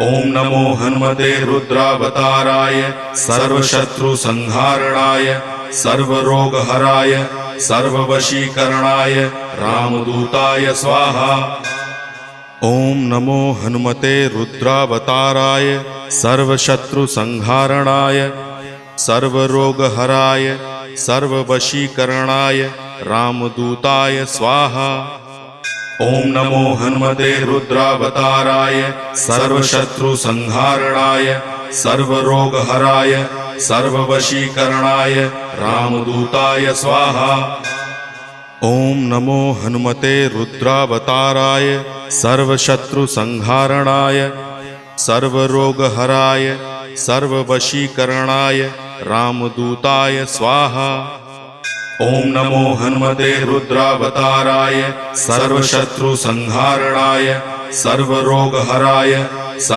ओम नमो हनुमते रुद्रावताराय सर्वशत्रुसंहारणाय सर्वरोगहराय सर्ववशीकरणाय रामदूताय स्वाहा। ओम नमो हनुमते रुद्रावताराय सर्वशत्रुसंहारणाय सर्वरोगहराय सर्ववशीकरणाय रामदूताय स्वाहा। ओम नमो हनुमते रुद्रावताराय सर्वशत्रुसंहारणाय सर्वरोगहराय सर्ववशीकरणाय रामदूताय स्वाहा। ओम नमो हनुमते रुद्रावताराय सर्वशत्रुसंहारणाय सर्वरोगहराय सर्ववशीकरणाय रामदूताय स्वाहा। ओम नमो हनुमते रुद्रावताराय सर्वशत्रुसंहारणाय सर्वरोगहराय